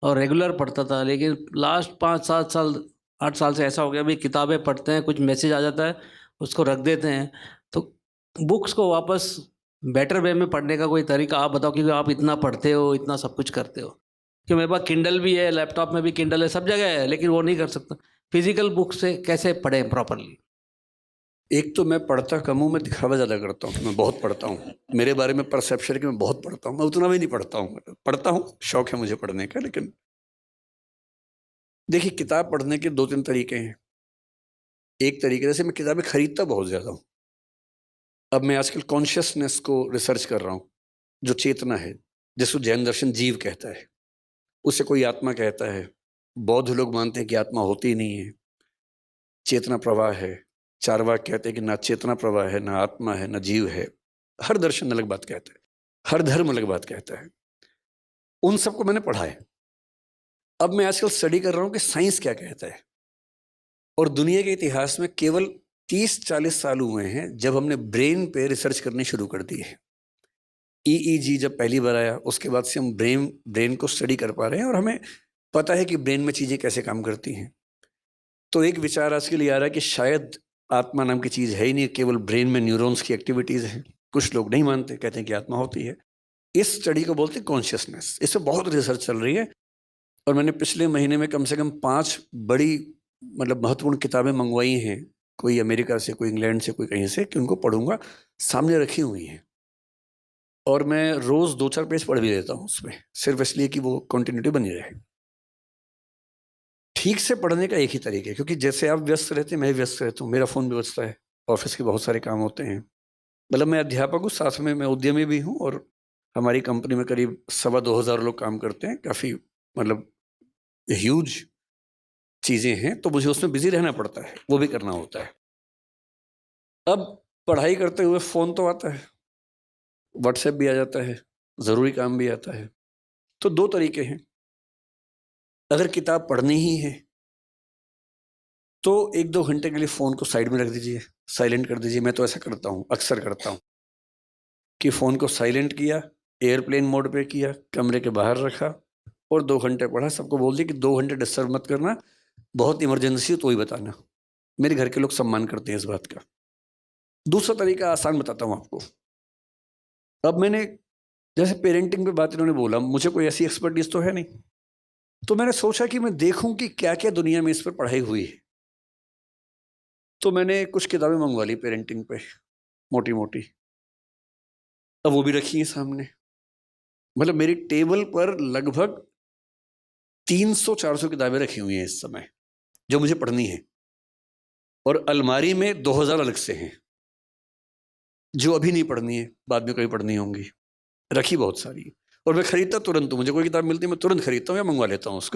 और रेगुलर पढ़ता था, लेकिन लास्ट 5-7 साल 8 साल से ऐसा हो गया, भाई किताबें पढ़ते हैं, कुछ मैसेज आ जाता है, उसको रख देते हैं। तो बुक्स को वापस बेटर वे में पढ़ने का कोई तरीका आप बताओ, क्योंकि आप इतना पढ़ते हो, इतना सब कुछ करते हो। कि मेरे पास किंडल भी है, लैपटॉप में भी किंडल है, सब जगह है, लेकिन वो नहीं कर सकता। फिजिकल बुक से कैसे पढ़ें प्रॉपरली? एक तो मैं पढ़ता कम हूँ, मैं दिखावा ज़्यादा करता हूँ। मैं बहुत पढ़ता हूँ, मेरे बारे में परसेप्शन है कि मैं बहुत पढ़ता हूँ, मैं उतना भी नहीं पढ़ता हूँ, शौक है मुझे पढ़ने का। लेकिन देखिए, किताब पढ़ने के 2-3 तरीके हैं। एक तरीके से मैं किताबें खरीदता बहुत ज़्यादा हूँ। अब मैं आजकल कॉन्शियसनेस को रिसर्च कर रहा हूँ, जो चेतना है, जिसको जैन दर्शन जीव कहता है, उसे कोई आत्मा कहता है। बौद्ध लोग मानते हैं कि आत्मा होती ही नहीं है, चेतना प्रवाह है। चारवाक कहते हैं कि ना चेतना प्रवाह है, ना आत्मा है, ना जीव है। हर दर्शन अलग बात कहता है, हर धर्म अलग बात कहता है। उन सबको मैंने पढ़ा है। अब मैं आजकल स्टडी कर रहा हूँ कि साइंस क्या कहता है। और दुनिया के इतिहास में केवल 30-40 साल हुए हैं जब हमने ब्रेन पे रिसर्च करनी शुरू कर दी है। EEG जब पहली बार आया, उसके बाद से हम ब्रेन को स्टडी कर पा रहे हैं और हमें पता है कि ब्रेन में चीज़ें कैसे काम करती हैं। तो एक विचार आज के लिए आ रहा है कि शायद आत्मा नाम की चीज़ है ही नहीं, केवल ब्रेन में न्यूरॉन्स की एक्टिविटीज़ हैं। कुछ लोग नहीं मानते, कहते हैं कि आत्मा होती है। इस स्टडी को बोलते हैं कॉन्शियसनेस। इस पर बहुत रिसर्च चल रही है और मैंने पिछले महीने में कम से कम 5 बड़ी महत्वपूर्ण किताबें मंगवाई हैं, कोई अमेरिका से, कोई इंग्लैंड से, कोई कहीं से, कि उनको पढ़ूंगा, सामने रखी हुई हैं। और मैं रोज़ 2-4 पेज पढ़ भी देता हूँ उसमें, सिर्फ इसलिए कि वो कंटिन्यूटी बनी रहे। ठीक से पढ़ने का एक ही तरीका है, क्योंकि जैसे आप व्यस्त रहते हैं, मैं भी व्यस्त रहता हूँ, मेरा फ़ोन भी बजता है, ऑफिस के बहुत सारे काम होते हैं। मैं अध्यापक हूँ, साथ में मैं उद्यमी भी हूँ और हमारी कंपनी में करीब 2,500 लोग काम करते हैं। काफ़ी ह्यूज चीज़ें हैं, तो मुझे उसमें बिजी रहना पड़ता है, वो भी करना होता है। अब पढ़ाई करते हुए फ़ोन तो आता है, व्हाट्सएप भी आ जाता है, ज़रूरी काम भी आता है। तो 2 तरीके हैं। अगर किताब पढ़नी ही है तो 1-2 घंटे के लिए फ़ोन को साइड में रख दीजिए, साइलेंट कर दीजिए। मैं तो ऐसा करता हूँ, अक्सर करता हूँ कि फ़ोन को साइलेंट किया, एयरप्लेन मोड पे किया, कमरे के बाहर रखा और 2 घंटे पढ़ा। सबको बोल दिया कि 2 घंटे डिस्टर्ब मत करना, बहुत इमरजेंसी हो तो ही बताना। मेरे घर के लोग सम्मान करते हैं इस बात का। दूसरा तरीका आसान बताता हूँ आपको। अब मैंने जैसे पेरेंटिंग पे बात इन्होंने बोला, मुझे कोई ऐसी एक्सपर्टीज तो है नहीं, तो मैंने सोचा कि मैं देखूं कि क्या क्या दुनिया में इस पर पढ़ाई हुई है। तो मैंने कुछ किताबें मंगवा ली पेरेंटिंग पे, मोटी मोटी। अब वो भी रखी है सामने, मतलब मेरी टेबल पर लगभग 300-400 किताबें रखी हुई हैं इस समय जो मुझे पढ़नी है, और अलमारी में 2000 अलग से हैं जो अभी नहीं पढ़नी है, बाद में कभी पढ़नी होंगी। रखी बहुत सारी, और मैं खरीदता तुरंत हूँ, मुझे कोई किताब मिलती है मैं तुरंत खरीदता हूँ या मंगवा लेता हूँ उसको।